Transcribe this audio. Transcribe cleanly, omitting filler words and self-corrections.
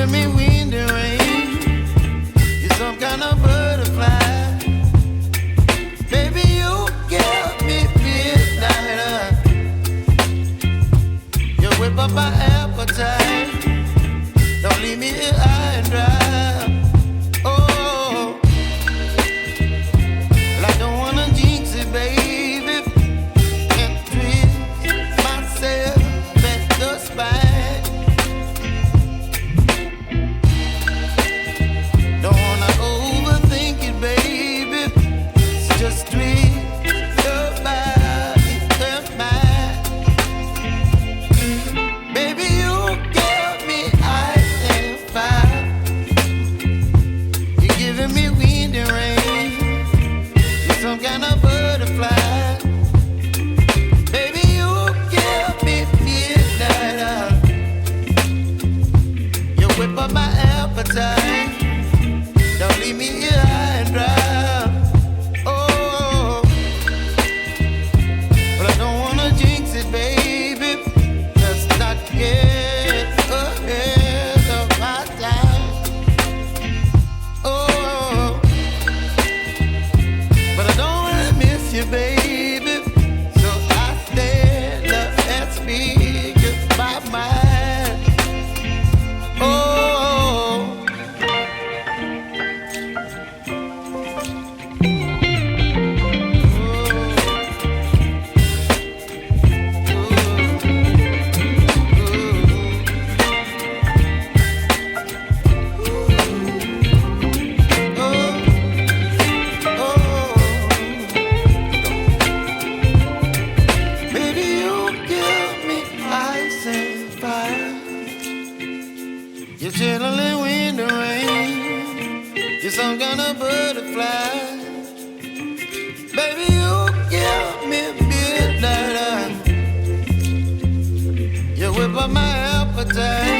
giving me wind and rain. You're some kind of butterfly. Baby, you give me midnight. You whip up my appetite. Don't leave me here high and dry. Oh, well, I don't wanna jinx it, baby, and twist myself at the spine. Don't wanna overthink it, baby. It's just twist your body and mine. Baby, you give me ice and fire. You're giving me wind and rain. You're some kind of butterfly. Baby, you give me midnight. You whip up my appetite. Don't leave me here high and dry. Oh, but I don't wanna jinx it, baby. Let's not get ahead of my time. Oh, but I don't wanna miss you, baby. So I stand up and speak my mind. Oh. Baby, you give me ice and fire. You're chilling wind and rain. You're some kind of butterfly. Baby, you give me midnight. You whip up my appetite.